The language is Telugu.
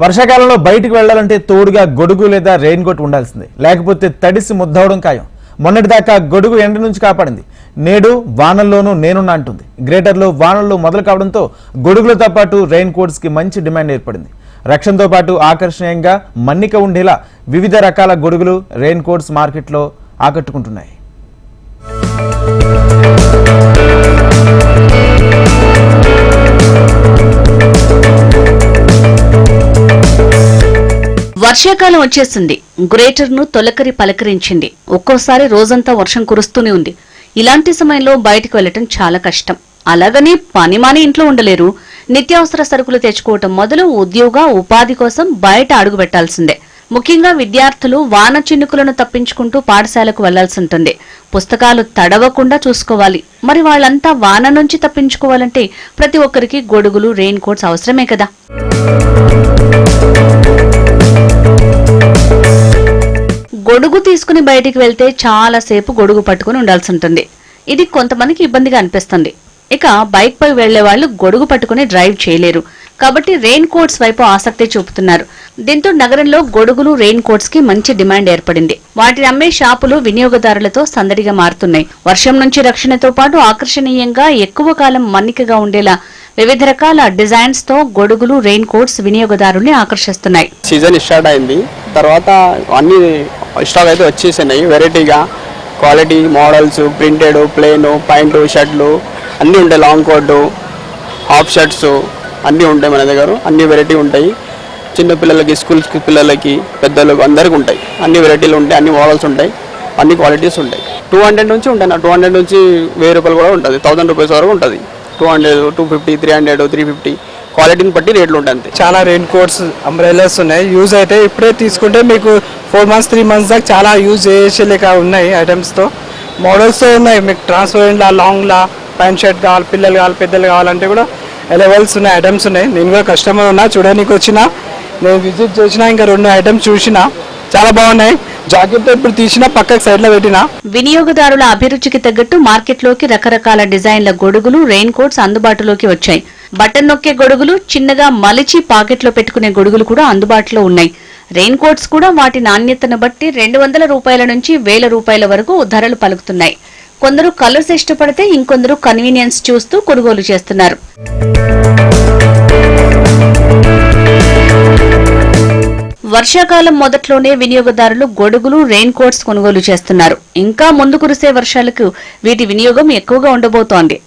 వర్షాకాలంలో బయటికి వెళ్లాలంటే తోడుగా గొడుగు లేదా రెయిన్ కోట్ ఉండాల్సిందే, లేకపోతే తడిసి ముద్దవడం ఖాయం. మొన్నటిదాకా గొడుగు ఎండ నుంచి కాపాడింది, నేడు వానల్లోనూ నేనున్నా అంటుంది. గ్రేటర్లో వానల్లో మొదలు కావడంతో గొడుగులతో పాటు రెయిన్ కోట్స్ కి మంచి డిమాండ్ ఏర్పడింది. రక్షణతో పాటు ఆకర్షణీయంగా మన్నిక ఉండేలా వివిధ రకాల గొడుగులు, రెయిన్ కోట్స్ మార్కెట్లో ఆకట్టుకుంటున్నాయి. వర్షాకాలం వచ్చేసింది. గ్రేటర్ ను తొలకరి పలకరించింది. ఒక్కోసారి రోజంతా వర్షం కురుస్తూనే ఉంది. ఇలాంటి సమయంలో బయటకు వెళ్లటం చాలా కష్టం. అలాగని పనిమాని ఇంట్లో ఉండలేరు. నిత్యావసర సరుకులు తెచ్చుకోవటం మొదలు ఉద్యోగ ఉపాధి కోసం బయట అడుగు పెట్టాల్సిందే. ముఖ్యంగా విద్యార్థులు వాన చినుకులను తప్పించుకుంటూ పాఠశాలకు వెళ్లాల్సి ఉంటుంది. పుస్తకాలు తడవకుండా చూసుకోవాలి. మరి వాళ్ళంతా వాన నుంచి తప్పించుకోవాలంటే ప్రతి ఒక్కరికి గొడుగులు, రెయిన్ కోట్స్ అవసరమే కదా. గొడుగు తీసుకుని బయటికి వెళ్తే చాలా సేపు గొడుగు పట్టుకుని ఉండాల్సి ఉంటుంది. ఇది కొంతమందికి ఇబ్బందిగా అనిపిస్తుంది. ఇక బైక్ పై వెళ్లే వాళ్లు గొడుగు పట్టుకుని డ్రైవ్ చేయలేరు. కాబట్టి రెయిన్ కోట్స్ వైపు ఆసక్తి చూపుతున్నారు. దీంతో నగరంలో గొడుగులు, రెయిన్ కోట్స్ కి మంచి డిమాండ్ ఏర్పడింది. వాటిని అమ్మే షాపులు వినియోగదారులతో సందడిగా మారుతున్నాయి. వర్షం నుంచి రక్షణతో పాటు ఆకర్షణీయంగా ఎక్కువ కాలం మన్నికగా ఉండేలా వివిధ రకాల డిజైన్స్ తో గొడుగులు, రెయిన్ కోట్స్ వినియోగదారుల్ని ఆకర్షిస్తున్నాయి. సీజన్ స్టార్ట్ అయింది, తర్వాత అన్ని స్టాక్ అయితే వచ్చేసినాయి. వెరైటీగా quality models, printed, plain, pant, షర్ట్లు అన్నీ ఉంటాయి. లాంగ్ కోటు, హాఫ్ షర్ట్స్ అన్నీ ఉంటాయి మన దగ్గర. అన్ని వెరైటీ ఉంటాయి. చిన్న పిల్లలకి, స్కూల్ పిల్లలకి, పెద్దలకు అందరికీ ఉంటాయి. అన్ని వెరైటీలు ఉంటాయి, అన్ని మోడల్స్ ఉంటాయి, అన్ని క్వాలిటీస్ ఉంటాయి. 200 నుంచి ఉంటాయి. 200 నుంచి 1000 రూపాయలు కూడా ఉంటుంది. 1000 రూపీస్ వరకు ఉంటుంది. 200, 250, 300, 350 క్వాలిటీని బట్టి రేట్లు ఉంటాయి అంతే. చాలా రెయిన్ కోట్స్, అంబ్రెలాస్ ఉన్నాయి. యూజ్ అయితే ఇప్పుడే తీసుకుంటే మీకు 4 months 3 months దాకా చాలా యూజ్ చేసేలేక ఉన్నాయి. ఐటమ్స్తో మోడల్స్తో ఉన్నాయి. మీకు ట్రాన్స్పరెంట్లా, లాంగ్లా, ప్యాంట్ షర్ట్ కావాలి, పిల్లలు కావాలి, పెద్దలు కావాలంటే కూడా అవైలబుల్స్ ఉన్నాయి, ఐటమ్స్ ఉన్నాయి. నేను కూడా కస్టమర్ ఉన్నా, చూడడానికి వచ్చిన, నేను విజిట్ చేసిన, ఇంకా 2 ఐటమ్స్ చూసిన, చాలా బాగున్నాయి. జాకెట్ ఇప్పుడు తీసిన పక్కకు సైడ్ లో పెట్టిన. వినియోగదారుల అభిరుచికి తగ్గట్టు మార్కెట్లోకి రకరకాల డిజైన్ల గొడుగులు, రెయిన్ కోట్స్ అందుబాటులోకి వచ్చాయి. బటన్ నొక్కే గొడుగులు, చిన్నగా మలిచి పాకెట్లో పెట్టుకునే గొడుగులు కూడా అందుబాటులో ఉన్నాయి. రెయిన్ కోట్స్ కూడా వాటి నాణ్యతను బట్టి 200 రూపాయల నుంచి 1000 రూపాయల వరకు ధరలు పలుకుతున్నాయి. కొందరు కలర్స్ ఇష్టపడితే ఇంకొందరు కన్వీనియన్స్ చూస్తూ కొనుగోలు చేస్తున్నారు. వర్షాకాలం మొదట్లోనే వినియోగదారులు గొడుగులు, రెయిన్ కోట్స్ కొనుగోలు చేస్తున్నారు. ఇంకా ముందు కురిసే వర్షాలకు వీటి వినియోగం ఎక్కువగా ఉండబోతోంది.